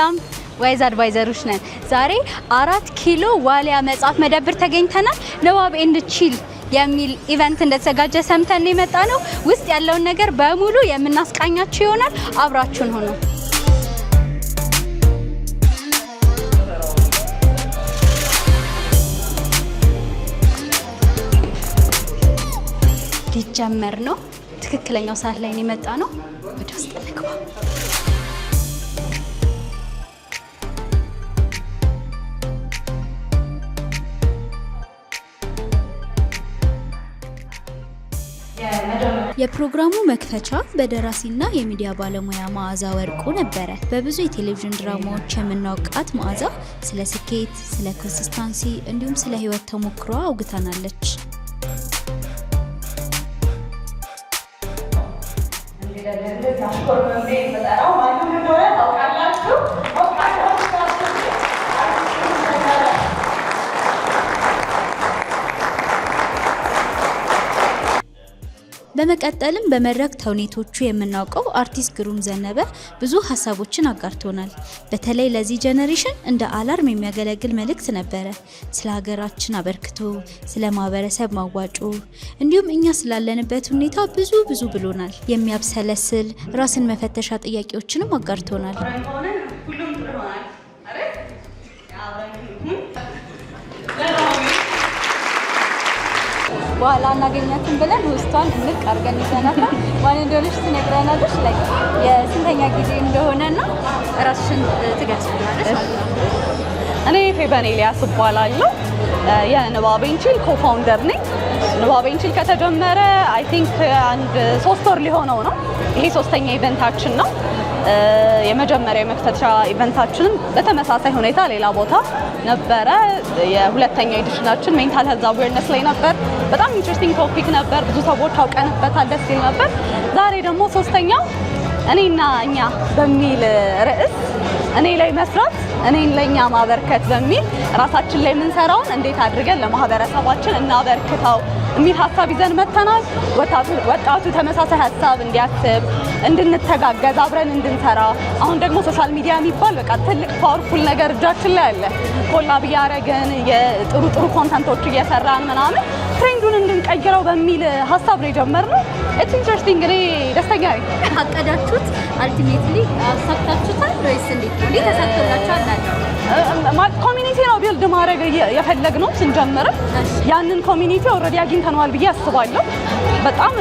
ሰላም ዋይዝ አድቫይዘሮች ነን። ዛሬ 4 ኪሎ ዋሊያ መጽሐፍ መደብር ተገኝተናል። ንባብ ኤንድ ቺል የሚል ኢቨንት እንደተዘጋጀ ሰምተን የመጣ ነው። ውስጥ ያለውን ነገር በሙሉ የምናስቃኛችሁ ይሆናል። አብራችሁን ሆኖ ሊጀመር ነው። ትክክለኛው ሰዓት ላይ ነው የመጣ ነው። ወደ ውስጥ እንግባ። የፕሮግራሙ መክፈቻ በደራሲና የሚዲያ ባለሙያ መዓዛ ወርቁ ነበረ። በብዙ የቴሌቪዥን ድራማዎች የምናውቃት መዓዛ ስለ ስኬት፣ ስለ ኮንሲስታንሲ እንዲሁም ስለ ህይወት ተሞክሯ አውግታናለች። በመቀጠልም በመድረክ ተውኔቶቹ የምናውቀው አርቲስት ግሩም ዘነበ ብዙ ሀሳቦችን አጋርቶናል። በተለይ ለዚህ ጄኔሬሽን እንደ አላርም የሚያገለግል መልእክት ነበረ። ስለ ሀገራችን አበርክቶ፣ ስለ ማህበረሰብ ማዋጮ እንዲሁም እኛ ስላለንበት ሁኔታ ብዙ ብሎናል። የሚያብሰለስል ራስን መፈተሻ ጥያቄዎችንም አጋርቶናል። በኋላ እናገኛትን ብለን ውስጧን እንቅ አድርገን ይዘናታል። ማን እንደሆነች ትነግረናለች። ላይ የስንተኛ ጊዜ እንደሆነና ራስሽን ትገልጽልናለች ማለት ነው። እኔ ፌበን ኤልያስ እባላለሁ። የንባብ ኤንድ ቺል ኮፋውንደር ነኝ። ንባብ ኤንድ ቺል ከተጀመረ አይ ቲንክ አንድ 3 ወር ሊሆነው ነው። ይሄ 3ኛ ኢቨንታችን ነው። የመጀመሪያ የመክፈቻ ኢቨንታችንም በተመሳሳይ ሁኔታ ሌላ ቦታ ነበረ። የሁለተኛ ኤዲሽናችን ሜንታል ሄልዝ አዌርነስ ላይ ነበር። በጣም ኢንትረስቲንግ ቶፒክ ነበር። ብዙ ሰዎች አውቀንበታል። ደስ ይል ነበር። ዛሬ ደግሞ 3ኛው እኔና እኛ በሚል ርዕስ እኔ ላይ መስራት እኔን ለኛ ማበርከት በሚል ራሳችን ላይ የምንሰራውን እንዴት አድርገን ለማህበረሰባችን እናበርክተው የሚል ሀሳብ ይዘን መተናል። ወጣቱ ተመሳሳይ ሀሳብ እንዲያስብ፣ እንድንተጋገዝ፣ አብረን እንድንሰራ አሁን ደግሞ ሶሻል ሚዲያ የሚባል በቃ ትልቅ ፓወርፉል ነገር እጃችን ላይ አለ። ኮላብ እያደረግን የጥሩ ኮንተንቶች እየሰራን ምናምን ትሬንዱን እንድንቀይረው በሚል ሀሳብ ነው የጀመርነው። ኢትስ ኢንተረስቲንግ። እኔ ደስተኛ ነኝ። አቀዳችሁት አልቲሜትሊ አሳክታችሁታል ወይስ እንዴት ነው? እንዴት ተሳክቶላችኋል? ኮሚኒቲ ነው ቢልድ ማድረግ የፈለግነው ስንጀምርም ያንን ኮሚኒቲ ኦልሬዲ አግኝተነዋል ብዬ አስባለሁ። በጣም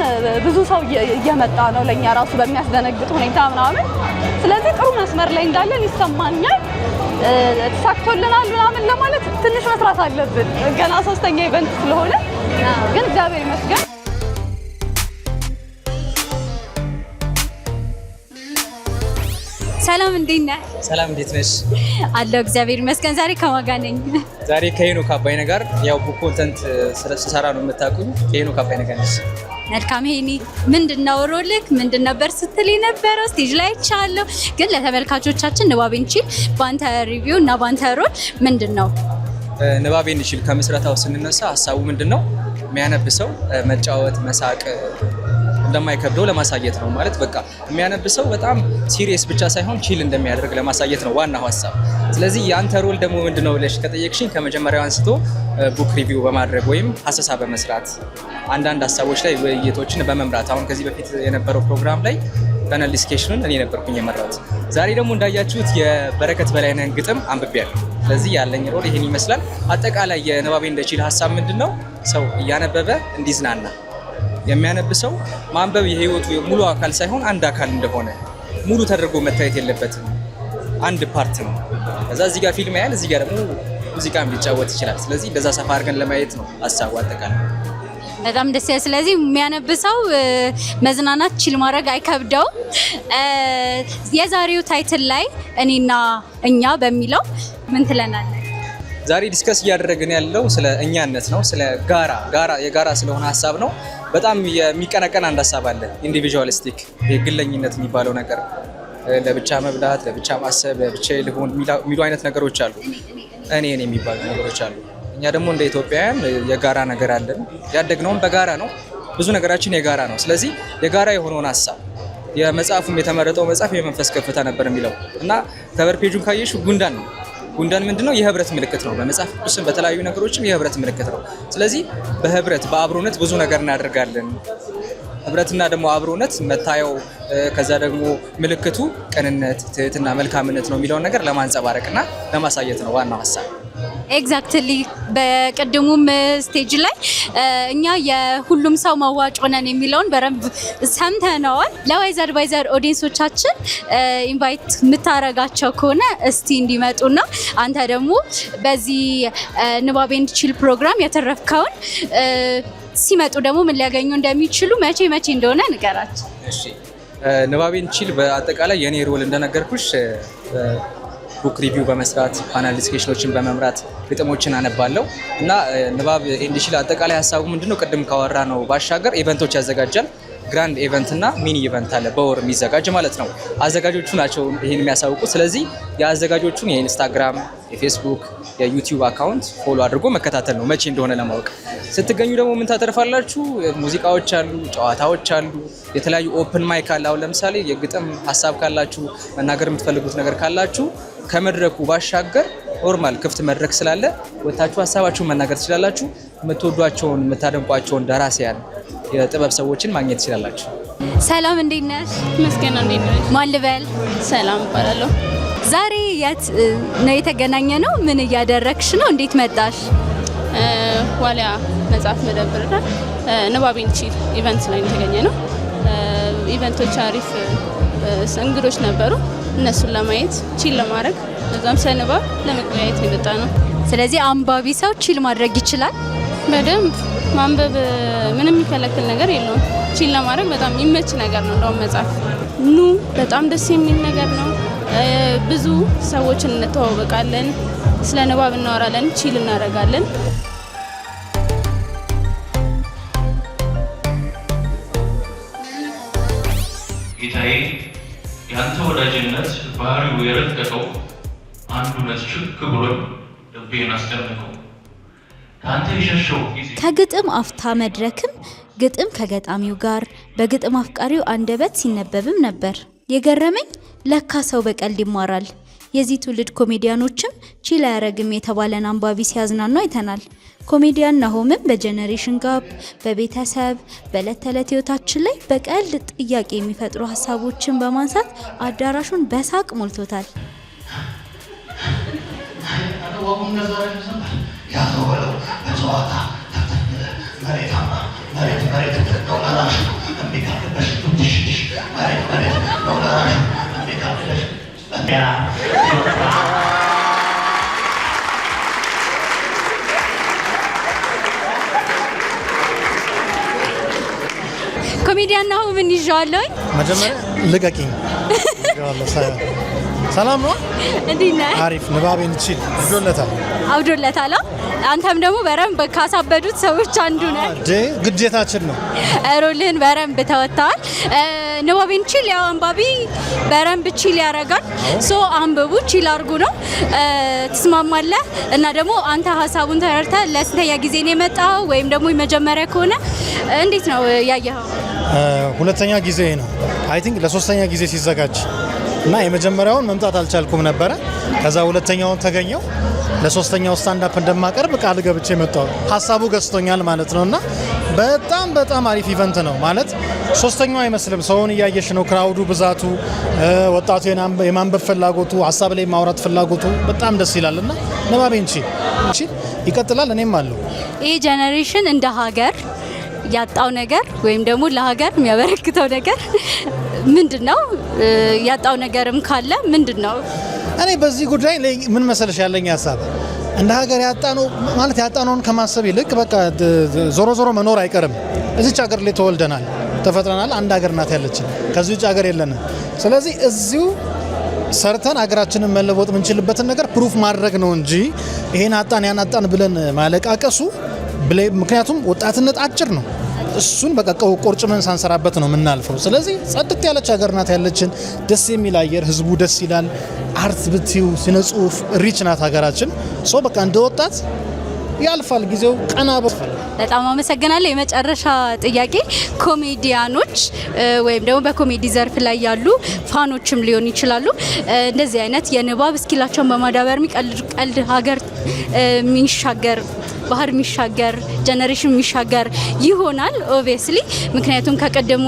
ብዙ ሰው እየመጣ ነው ለኛ ራሱ በሚያስደነግጥ ሁኔታ ምናምን። ስለዚህ ጥሩ መስመር ላይ እንዳለን ይሰማኛል። ተሳክቶልናል ምናምን ለማለት ትንሽ መስራት አለብን። ገና 3ኛ ኢቨንት ስለሆነ ግን እግዚአብሔር ይመስገን። ሰላም እንዴት ነህ? ሰላም እንዴት ነሽ? አለሁ እግዚአብሔር ይመስገን። ዛሬ ከማን ጋር ነኝ? ዛሬ ከሄኖክ አባይነህ ጋር ያው ቡክ ኮንተንት ስሰራ ነው የምታውቁኝ። ከሄኖክ አባይነህ ጋር ነሽ። መልካም ሄኒ፣ ምንድነው ሮልክ? ምንድን ነበር ስትል የነበረው? ስቴጅ ላይ አይቻለሁ፣ ግን ለተመልካቾቻችን ንባብ ኤንድ ቺል ባንተ ሪቪው እና ባንተ ሮል ምንድነው? ንባብ ኤንድ ቺል ከምስረታው ስንነሳ ሀሳቡ ምንድነው? የሚያነብሰው መጫወት፣ መሳቅ እንደማይከብደው ለማሳየት ነው። ማለት በቃ የሚያነብሰው በጣም ሲሪየስ ብቻ ሳይሆን ቺል እንደሚያደርግ ለማሳየት ነው ዋናው ሀሳብ። ስለዚህ የአንተ ሮል ደግሞ ምንድነው ብለሽ ከጠየቅሽኝ ከመጀመሪያው አንስቶ ቡክ ሪቪው በማድረግ ወይም ሀሰሳ በመስራት አንዳንድ ሀሳቦች ላይ ውይይቶችን በመምራት አሁን ከዚህ በፊት የነበረው ፕሮግራም ላይ ፓነል ዲስከሽኑን እኔ ነበርኩኝ የመራሁት። ዛሬ ደግሞ እንዳያችሁት የበረከት በላይነህን ግጥም አንብቤያለሁ። ስለዚህ ያለኝ ሮል ይሄን ይመስላል። አጠቃላይ የንባብ ኤንድ ቺል ሀሳብ ምንድነው? ሰው እያነበበ እንዲዝናና የሚያነብሰው ማንበብ የህይወቱ ሙሉ አካል ሳይሆን አንድ አካል እንደሆነ ሙሉ ተደርጎ መታየት የለበትም። አንድ ፓርት ነው። ከዛ እዚህ ጋር ፊልም ያያል፣ እዚህ ጋር ደግሞ ሙዚቃም ሊጫወት ይችላል። ስለዚህ እንደዛ ሰፋ አድርገን ለማየት ነው ሀሳቡ አጠቃላይ። በጣም ደስ ይላል። ስለዚህ የሚያነብሰው መዝናናት ቺል ማድረግ አይከብደውም። የዛሬው ታይትል ላይ እኔና እኛ በሚለው ምን ትለናለህ? ዛሬ ዲስከስ እያደረግን ያለው ስለ እኛነት ነው። ስለ የጋራ ስለሆነ ሀሳብ ነው። በጣም የሚቀነቀን አንድ ሀሳብ አለ። ኢንዲቪጁዋሊስቲክ ግለኝነት የሚባለው ነገር፣ ለብቻ መብላት፣ ለብቻ ማሰብ፣ ለብቻ ልሆን የሚሉ አይነት ነገሮች አሉ። እኔ የሚባሉ ነገሮች አሉ። እኛ ደግሞ እንደ ኢትዮጵያውያን የጋራ ነገር አለን። ያደግነውም በጋራ ነው። ብዙ ነገራችን የጋራ ነው። ስለዚህ የጋራ የሆነውን ሀሳብ የመጽሐፉም የተመረጠው መጽሐፍ የመንፈስ ከፍታ ነበር የሚለው እና ከቨር ፔጁን ካየሽ ጉንዳን ነው። ጉንዳን ምንድነው? የህብረት ምልክት ነው። በመጽሐፍ ቅዱስም በተለያዩ ነገሮችም የህብረት ምልክት ነው። ስለዚህ በህብረት በአብሮነት ብዙ ነገር እናደርጋለን። ህብረትና ደግሞ አብሮነት መታየው ከዛ ደግሞ ምልክቱ ቅንነት፣ ትህትና፣ መልካምነት ነው የሚለውን ነገር ለማንጸባረቅና ለማሳየት ነው ዋናው ሀሳብ። ኤግዛክትሊ በቅድሙም ስቴጅ ላይ እኛ የሁሉም ሰው መዋጮ ነን የሚለውን በረንብ ሰምተነዋል። ለዋይዝ አድቫይዘር ኦዲየንሶቻችን ኢንቫይት የምታረጋቸው ከሆነ እስቲ እንዲመጡና አንተ ደግሞ በዚህ ንባብ ኤንድ ቺል ፕሮግራም የተረፍከውን ሲመጡ ደግሞ ምን ሊያገኙ እንደሚችሉ መቼ እንደሆነ ንገራቸው። እሺ ንባብ ኤንድ ቺል በአጠቃላይ የኔ ሮል እንደነገርኩሽ ቡክ ሪቪው በመስራት ፓናል ዲስከሽኖችን በመምራት ግጥሞችን አነባለሁ እና ንባብ ኤንድ ቺል አጠቃላይ ሀሳቡ ምንድነው? ቅድም ካወራ ነው ባሻገር ኢቨንቶች ያዘጋጃል። ግራንድ ኢቨንት እና ሚኒ ኢቨንት አለ በወር የሚዘጋጅ ማለት ነው። አዘጋጆቹ ናቸው ይሄን የሚያሳውቁ። ስለዚህ የአዘጋጆቹን የኢንስታግራም፣ የፌስቡክ፣ የዩቲዩብ አካውንት ፎሎ አድርጎ መከታተል ነው መቼ እንደሆነ ለማወቅ። ስትገኙ ደግሞ ምን ታተርፋላችሁ? ሙዚቃዎች አሉ፣ ጨዋታዎች አሉ፣ የተለያዩ ኦፕን ማይክ አለ። አሁን ለምሳሌ የግጥም ሀሳብ ካላችሁ መናገር የምትፈልጉት ነገር ካላችሁ ከመድረኩ ባሻገር ኖርማል ክፍት መድረክ ስላለ ወታችሁ ሀሳባችሁን መናገር ትችላላችሁ። የምትወዷቸውን የምታደንቋቸውን ደራሲያን የጥበብ ሰዎችን ማግኘት ትችላላችሁ። ሰላም እንዴት ነሽ? መስገና እንዴት ነሽ? ማን ልበል? ሰላም እባላለሁ። ዛሬ የት ነው የተገናኘ ነው? ምን እያደረግሽ ነው? እንዴት መጣሽ? ዋሊያ መጽሐፍ መደብር ላይ ንባብ ኤንድ ቺል ኢቨንት ላይ የተገኘ ነው። ኢቨንቶች አሪፍ እንግዶች ነበሩ። እነሱን ለማየት ቺል ለማድረግ በዛም ስለንባብ ለመገናኘት የመጣ ነው። ስለዚህ አንባቢ ሰው ቺል ማድረግ ይችላል። በደንብ ማንበብ ምንም የሚከለክል ነገር የለውም። ቺል ለማድረግ በጣም የሚመች ነገር ነው። እንደውም መጽሐፍ ኑ በጣም ደስ የሚል ነገር ነው። ብዙ ሰዎችን እንተዋወቃለን፣ ስለ ንባብ እናወራለን፣ ቺል እናደርጋለን። ጌታዬ ያንተ ወዳጅነት ባህሪው የረቀቀው አንዱ ነት ሽክ ብሎኝ ልቤን አስደነቀው። ካንተ የሸሸው ጊዜ ከግጥም አፍታ መድረክም ግጥም ከገጣሚው ጋር በግጥም አፍቃሪው አንደበት ሲነበብም ነበር። የገረመኝ ለካ ሰው በቀልድ ይማራል። የዚህ ትውልድ ኮሜዲያኖችም ቺል አያረግም የተባለን አንባቢ ሲያዝናኑ አይተናል። ኮሜዲያን ናሆምም በጀነሬሽን ጋፕ፣ በቤተሰብ፣ በዕለት ተዕለት ህይወታችን ላይ በቀልድ ጥያቄ የሚፈጥሩ ሀሳቦችን በማንሳት አዳራሹን በሳቅ ሞልቶታል። ኮሜዲያን ናሆምን ይዤዋለሁ። መጀመሪያ ልቀቂኝ። ሰላም ነው? እንዴት ነህ? አሪፍ። ንባብ ኤንድ ቺል አብዶለታል። አንተም ደግሞ በረንብ ካሳበዱት ሰዎች አንዱ ነህ። ግዴታችን ነው። ሮልህን በረንብ ተወጥተዋል። ንባብ ኤንድ ቺል ያው አንባቢ በረንብ ቺል ያደርጋል። ሶ አንብቡ፣ ቺል አድርጉ ነው። ትስማማለህ? እና ደግሞ አንተ ሀሳቡን ተረድተህ ለስንተኛ ጊዜ ነው የመጣው? ወይም ደግሞ የመጀመሪያ ከሆነ እንዴት ነው ያየኸው? ሁለተኛ ጊዜ ነው። አይ ቲንክ ለሶስተኛ ጊዜ ሲዘጋጅ እና የመጀመሪያውን መምጣት አልቻልኩም ነበረ። ከዛ ሁለተኛውን ተገኘው። ለሶስተኛው ስታንድ አፕ እንደማቀርብ ቃል ገብቼ መጣሁ። ሀሳቡ ገዝቶኛል ማለት ነውና በጣም አሪፍ ኢቨንት ነው ማለት ሶስተኛው አይመስልም። ሰውን እያየሽ ነው። ክራውዱ ብዛቱ፣ ወጣቱ የማንበብ ፍላጎቱ፣ ሀሳብ ላይ ማውራት ፍላጎቱ በጣም ደስ ይላልና ንባብ ኤንድ ቺል ይቀጥላል። እኔም አለው። ይህ ጄኔሬሽን እንደ ሀገር ያጣው ነገር ወይም ደግሞ ለሀገር የሚያበረክተው ነገር ምንድነው? ያጣው ነገርም ካለ ምንድነው? እኔ በዚህ ጉዳይ ላይ ምን መሰለሽ ያለኝ ሀሳብ እንደ ሀገር ያጣነው ማለት ያጣነውን ከማሰብ ይልቅ በቃ ዞሮ መኖር አይቀርም። እዚች ሀገር ላይ ተወልደናል፣ ተፈጥረናል። አንድ ሀገር ናት ያለችን፣ ከዚህ ውጭ ሀገር የለንም። ስለዚህ እዚሁ ሰርተን ሀገራችንን መለወጥ የምንችልበትን ነገር ፕሩፍ ማድረግ ነው እንጂ ይሄን አጣን ያን አጣን ብለን ማለቃቀሱ ምክንያቱም ወጣትነት አጭር ነው። እሱን በቃ ቆርጭመን ሳንሰራበት ነው የምናልፈው። ስለዚህ ጸድት ያለች ሀገር ናት ያለችን፣ ደስ የሚል አየር፣ ህዝቡ ደስ ይላል። አርት ብትዩ፣ ስነ ጽሁፍ ሪች ናት ሀገራችን። ሶ በቃ እንደ ወጣት ያልፋል ጊዜው ቀና በጣም አመሰግናለሁ። የመጨረሻ ጥያቄ ኮሜዲያኖች ወይም ደግሞ በኮሜዲ ዘርፍ ላይ ያሉ ፋኖችም ሊሆን ይችላሉ እንደዚህ አይነት የንባብ ስኪላቸውን በማዳበር ቀልድ ሀገር የሚሻገር ባህር የሚሻገር ጀነሬሽን የሚሻገር ይሆናል ኦብቪየስሊ ምክንያቱም ከቀደሙ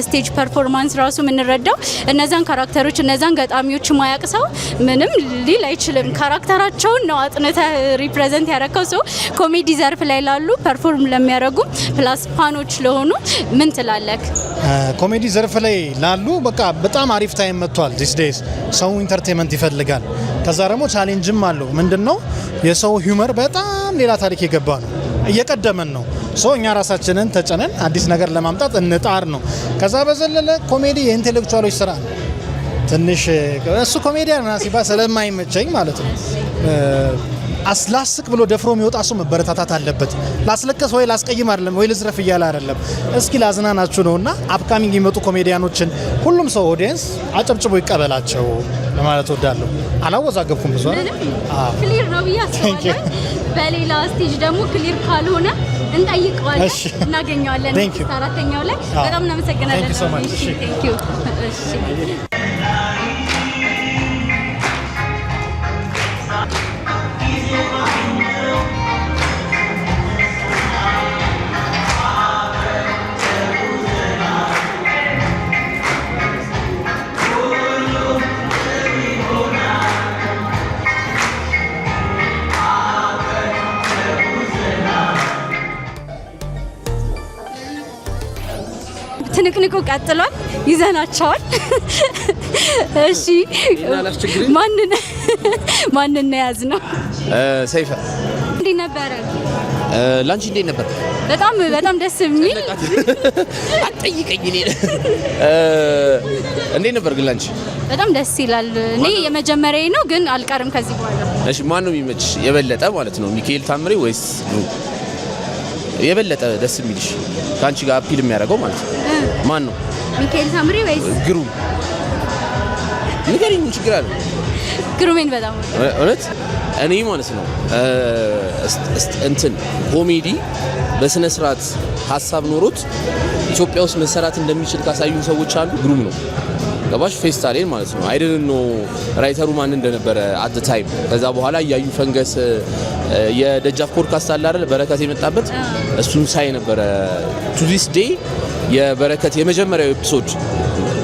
ስቴጅ ፐርፎርማንስ ራሱ የምንረዳው እነዛን ካራክተሮች እነዛን ገጣሚዎች ማያቅሰው ምንም ሊል አይችልም ካራክተራቸውን ነው አጥንተ ሪፕሬዘንት ያረከው ሰው ኮሜዲ ዘርፍ ላይ ላሉ ፐርፎርም ለሚያደርጉ ፕላስ ፋኖች ለሆኑ ምን ትላለክ? ኮሜዲ ዘርፍ ላይ ላሉ በቃ በጣም አሪፍ ታይም መጥቷል። ዲስ ዴይስ ሰው ኢንተርቴይንመንት ይፈልጋል። ከዛ ደግሞ ቻሌንጅም አለው። ምንድነው የሰው ሂዩመር በጣም ሌላ ታሪክ የገባ ነው። እየቀደመን ነው። እኛ ራሳችንን ተጨነን አዲስ ነገር ለማምጣት እንጣር ነው። ከዛ በዘለለ ኮሜዲ የኢንቴሌክቹዋሎች ስራ ነው። ትንሽ እሱ ኮሜዲያን ናሲባ ስለማይመቸኝ ማለት ነው። አስላስቅ ብሎ ደፍሮ የሚወጣ ሰው መበረታታት አለበት። ላስለቀስ ወይ ላስቀይም አይደለም ወይ ልዝረፍ እያለ አይደለም። እስኪ ላዝናናችሁ ነውና አፕካሚንግ የሚመጡ ኮሜዲያኖችን ሁሉም ሰው ኦዲየንስ አጨብጭቦ ይቀበላቸው ለማለት ወዳለሁ። አላወዛገብኩም ብዙ ክሊር ነው ብዬ አስባለሁ። በሌላ ስቴጅ ደግሞ ክሊር ካልሆነ እንጠይቀዋለን እናገኘዋለን። አራተኛው ላይ በጣም እናመሰግናለን። ቴንክ ዩ ትንቅንቁ ቀጥሏል። ይዘናቸዋል። እሺ ማንን ያዝ ነው? ሰይፈ እንዴት ነበር? ላንቺ እንዴት ነበር? በጣም ደስ የሚል አጠይቀኝ። እንዴት ነበር ግን ላንቺ? በጣም ደስ ይላል። እኔ የመጀመሪያዬ ነው ግን አልቀርም ከዚህ በኋላ። እሺ ማን ነው የሚመችሽ የበለጠ ማለት ነው? ሚካኤል ታምሬ ወይስ የበለጠ ደስ የሚልሽ ካንቺ ጋር አፒል የሚያደርገው ማለት ነው? ማን ነው? ሚካኤል ታምሬ ወይስ ግሩም? ንገሪኝ፣ ምን ችግር አለ? ግሩሜን በጣም እውነት እኔ ማለት ነው እንትን ኮሜዲ በስነ ስርዓት ሀሳብ ኖሮት ኢትዮጵያ ውስጥ መሰራት እንደሚችል ካሳዩ ሰዎች አሉ። ግሩም ነው። ገባሽ? ፌስታሌን ማለት ነው። አይደል ነው ራይተሩ ማን እንደነበረ አት ዘ ታይም። ከዛ በኋላ ያዩ ፈንገስ የደጃፍ ፖድካስት አለ አይደል? በረከት የመጣበት እሱን ሳይ ነበረ። ቱ ዲስ ዴይ የበረከት የመጀመሪያው ኤፒሶድ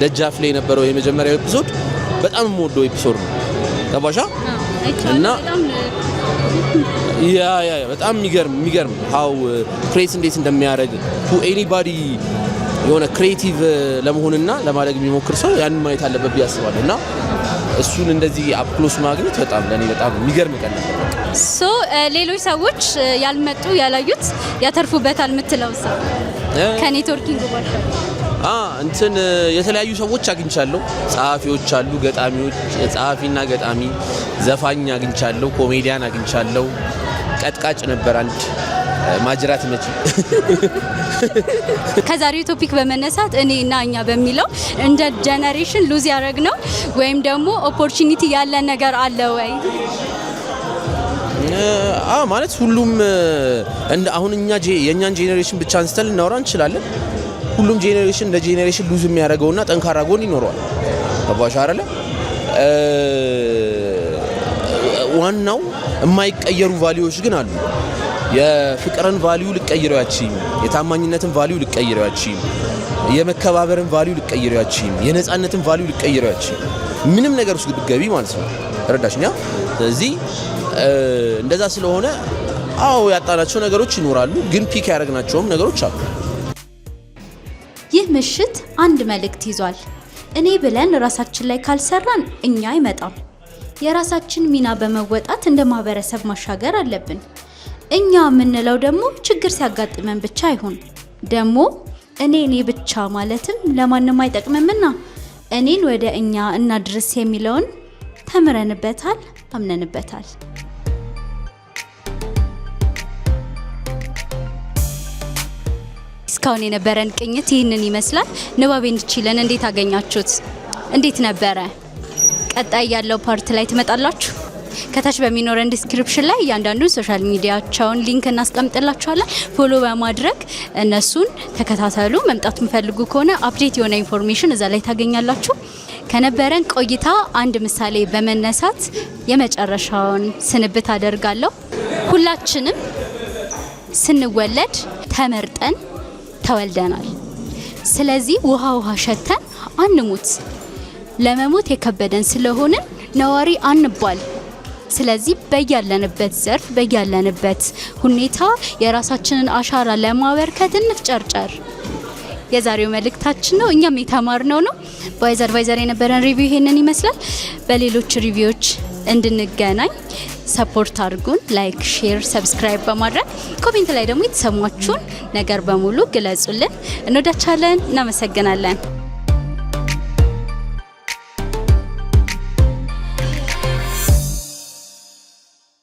ደጃፍ ላይ የነበረው የመጀመሪያው ኤፒሶድ በጣም የምወደው ኤፒሶድ ነው። ገባሻ? እና ያ በጣም የሚገርም how ክሬት እንዴት እንደሚያደርግ ቱ ኤኒባዲ የሆነ ክሬቲቭ ለመሆንና ለማድረግ የሚሞክር ሰው ያንን ማየት አለበት ብዬ አስባለሁ። እና እሱን እንደዚህ አፕክሎስ ማግኘት በጣም ለኔ በጣም የሚገርም ቀን ነበር። ሌሎች ሰዎች ያልመጡ ያላዩት ያተርፉበታል የምትለው ሰው ከኔትወርኪንግ ባሻ እንትን የተለያዩ ሰዎች አግኝቻለሁ። ጸሐፊዎች አሉ፣ ገጣሚዎች፣ ጸሐፊና ገጣሚ፣ ዘፋኝ አግኝቻለሁ፣ ኮሜዲያን አግኝቻለሁ። ቀጥቃጭ ነበር አንድ ማጅራት መጪ። ከዛሬው ቶፒክ በመነሳት እኔ እና እኛ በሚለው እንደ ጄኔሬሽን ሉዝ ያደረግነው ወይም ደግሞ ኦፖርቹኒቲ ያለ ነገር አለ ወይ? ማለት ሁሉም እንደ አሁን የኛን ጄኔሬሽን ብቻ አንስተን ልናወራ እንችላለን። ሁሉም ጄኔሬሽን እንደ ጄኔሬሽን ሉዝ የሚያደርገውና ጠንካራ ጎን ይኖረዋል። ተባሻ አይደለ? ዋናው የማይቀየሩ ቫልዩዎች ግን አሉ። የፍቅርን ቫልዩ ልቀይረው ያቺም፣ የታማኝነትን ቫልዩ ልቀይረው ያቺም፣ የመከባበርን ቫልዩ ልቀይረው ያቺም፣ የነጻነትን ቫልዩ ልቀይረው ያቺም ምንም ነገር ውስጥ ብትገቢ ማለት ነው። ረዳሽኛ። ስለዚህ እንደዛ ስለሆነ ያጣናቸው ነገሮች ይኖራሉ፣ ግን ፒክ ያደረግናቸውም ነገሮች አሉ። ይህ ምሽት አንድ መልእክት ይዟል። እኔ ብለን ራሳችን ላይ ካልሰራን እኛ አይመጣም። የራሳችን ሚና በመወጣት እንደ ማህበረሰብ ማሻገር አለብን። እኛ የምንለው ደግሞ ችግር ሲያጋጥመን ብቻ አይሁን። ደግሞ እኔ ብቻ ማለትም ለማንም አይጠቅምምና እኔን ወደ እኛ እናድርስ የሚለውን ተምረንበታል፣ አምነንበታል። እስካሁን የነበረን ቅኝት ይህንን ይመስላል። ንባቤን ችለን እንዴት አገኛችሁት? እንዴት ነበረ? ቀጣይ ያለው ፓርት ላይ ትመጣላችሁ? ከታች በሚኖረን ዲስክሪፕሽን ላይ እያንዳንዱን ሶሻል ሚዲያቸውን ሊንክ እናስቀምጥላችኋለን። ፎሎ በማድረግ እነሱን ተከታተሉ። መምጣት የምፈልጉ ከሆነ አፕዴት የሆነ ኢንፎርሜሽን እዛ ላይ ታገኛላችሁ። ከነበረን ቆይታ አንድ ምሳሌ በመነሳት የመጨረሻውን ስንብት አደርጋለሁ። ሁላችንም ስንወለድ ተመርጠን ተወልደናል። ስለዚህ ውሃ ሸተን አንሙት። ለመሞት የከበደን ስለሆነ ነዋሪ አንባል። ስለዚህ በያለንበት ዘርፍ በያለንበት ሁኔታ የራሳችንን አሻራ ለማበርከት እንፍጨርጨር። የዛሬው መልእክታችን ነው። እኛም የተማርነው ነው። በዋይዝ አድቫይዘር የነበረን ሪቪው ይሄንን ይመስላል። በሌሎች ሪቪዎች እንድንገናኝ ሰፖርት አድርጉን። ላይክ፣ ሼር፣ ሰብስክራይብ በማድረግ ኮሜንት ላይ ደግሞ የተሰማችሁን ነገር በሙሉ ግለጹልን። እንወዳችኋለን። እናመሰግናለን።